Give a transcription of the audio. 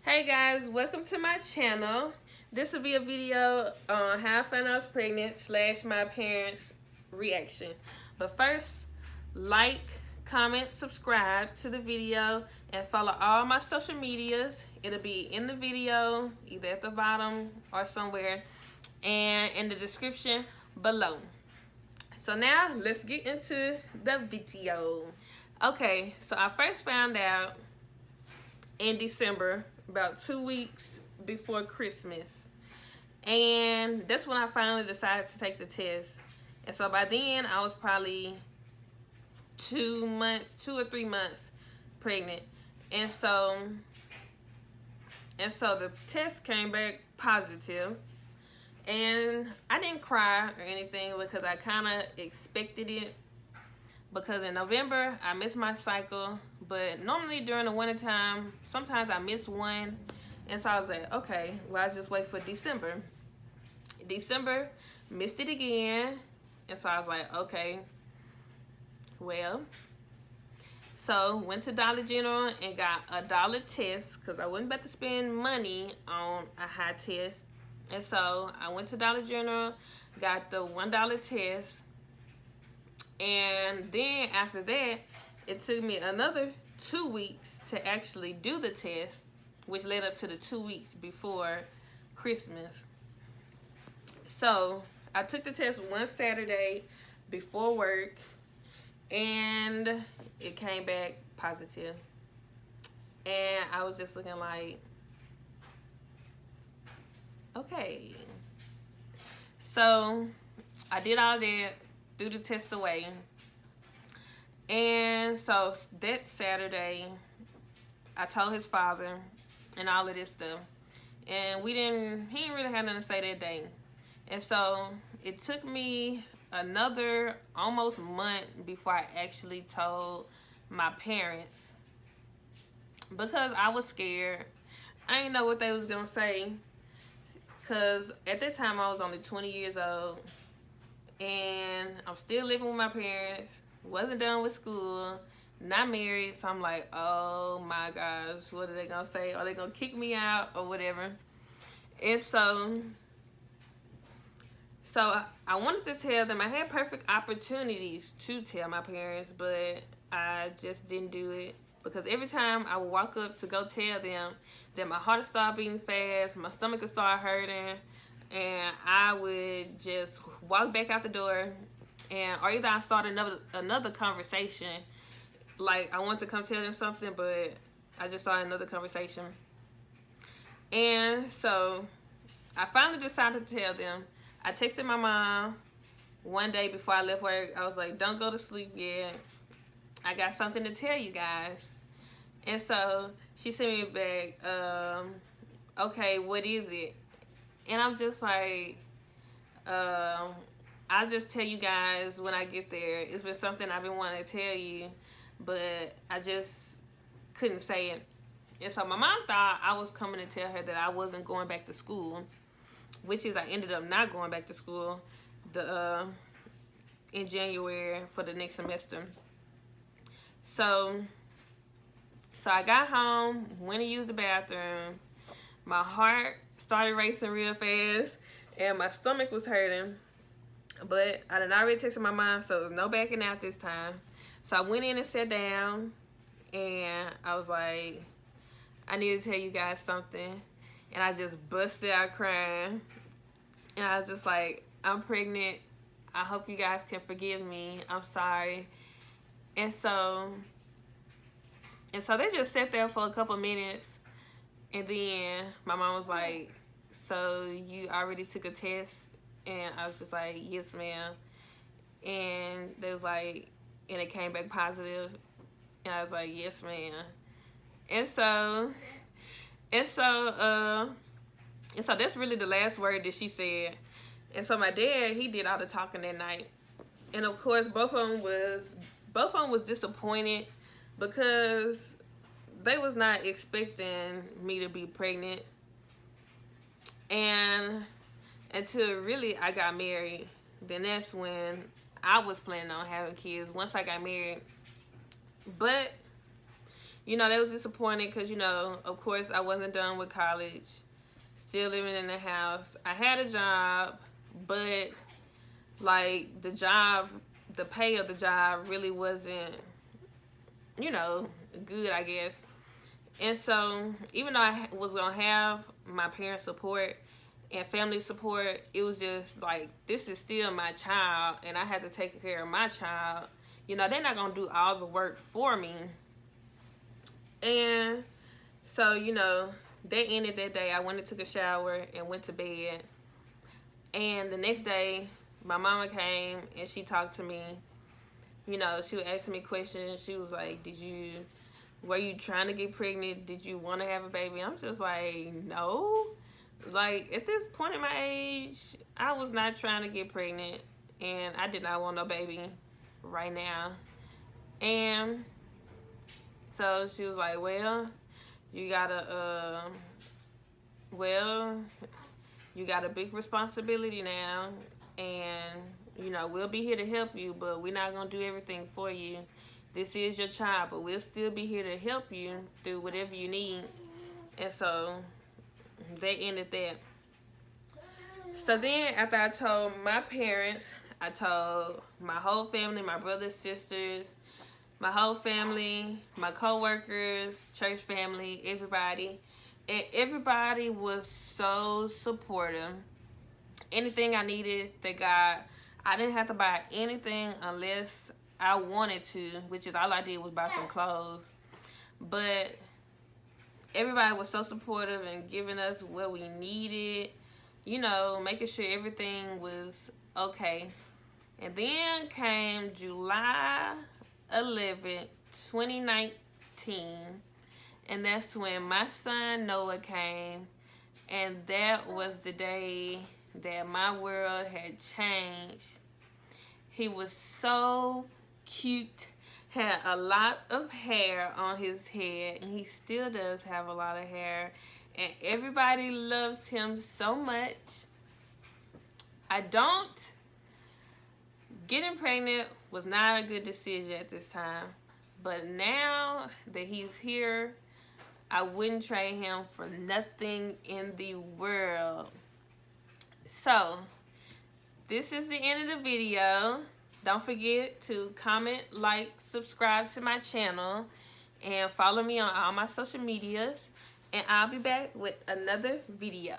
Hey guys, welcome to my channel. This will be a video on how I found I was pregnant / my parents' reaction. But first, like, comment, subscribe to the video, and follow all my social medias. It'll be in the video, either at the bottom or somewhere, and in the description below. So now, let's get into the video. Okay, so I first found out in December, about 2 weeks before Christmas, and that's when I finally decided to take the test. And so by then I was probably 2 or 3 months pregnant, and so the test came back positive, and I didn't cry or anything because I kind of expected it, because in November I missed my cycle, but normally during the winter time sometimes I miss one, and so I was like, okay, well, I'll just wait for December. Missed it again, and so I was like, okay, well, so went to Dollar General and got a $1 test because I wasn't about to spend money on a high test. And so I went to Dollar General, got the $1 test. And then after that, it took me another 2 weeks to actually do the test, which led up to the 2 weeks before Christmas. So I took the test one Saturday before work, and it came back positive. And I was just looking like, okay. So I did all that, threw the test away, and so that Saturday I told his father and all of this stuff, and he didn't really have nothing to say that day. And so it took me another almost month before I actually told my parents, because I was scared. I didn't know what they was gonna say, because at that time I was only 20 years old, and I'm still living with my parents, wasn't done with school, not married. So I'm like, oh my gosh, what are they gonna say? Are they gonna kick me out or whatever? And so I wanted to tell them. I had perfect opportunities to tell my parents, but I just didn't do it, because every time I would walk up to go tell them, that my heart would start beating fast, my stomach would start hurting, and I would just walk back out the door, or either I start another conversation, like I want to come tell them something, but I just started another conversation. And so I finally decided to tell them. I texted my mom one day before I left work. I was like, don't go to sleep yet, I got something to tell you guys. And so she sent me back, okay, what is it? And I'm just like, I'll just tell you guys when I get there. It's been something I've been wanting to tell you, but I just couldn't say it. And so my mom thought I was coming to tell her that I wasn't going back to school, which is I ended up not going back to school in January for the next semester. So I got home, went to use the bathroom. My heart started racing real fast, and my stomach was hurting. But I did already texted my mom, so there was no backing out this time. So I went in and sat down, and I was like, I need to tell you guys something. And I just busted out crying. And I was just like, I'm pregnant. I hope you guys can forgive me. I'm sorry. And so they just sat there for a couple minutes, and then my mom was like, so you already took a test? And I was just like, yes, ma'am. And they was like, and it came back positive? And I was like, yes, ma'am. And so that's really the last word that she said. And so my dad, he did all the talking that night. And of course, both of them was disappointed, because they was not expecting me to be pregnant. And until really I got married, then that's when I was planning on having kids, once I got married. But you know, they was disappointed because, you know, of course I wasn't done with college, still living in the house. I had a job, but like the pay of the job really wasn't, you know, good, I guess. And so even though I was gonna have my parents' support and family support, it was just like, this is still my child and I had to take care of my child. You know, they're not gonna do all the work for me. And so, you know, they ended that day. I went and took a shower and went to bed. And the next day, my mama came and she talked to me. You know, she was asking me questions. She was like, were you trying to get pregnant? Did you want to have a baby? I'm just like, no. Like, at this point in my age, I was not trying to get pregnant. And I did not want no baby right now. And so she was like, well, you got a big responsibility now. And, you know, we'll be here to help you, but we're not going to do everything for you. This is your child, but we'll still be here to help you through whatever you need. And so they ended that. So then after I told my parents, I told my whole family, my brothers, sisters, my whole family, my co-workers, church family, everybody. And everybody was so supportive. Anything I needed, they got. I didn't have to buy anything unless I wanted to, which is all I did was buy some clothes. But everybody was so supportive and giving us what we needed, you know, making sure everything was okay. And then came July 11th, 2019, and that's when my son Noah came, and that was the day that my world had changed. He was so cute, had a lot of hair on his head, and he still does have a lot of hair, and everybody loves him so much. Getting pregnant was not a good decision at this time, but now that he's here, I wouldn't trade him for nothing in the world. So, this is the end of the video. Don't forget to comment, like, subscribe to my channel, and follow me on all my social medias. And I'll be back with another video.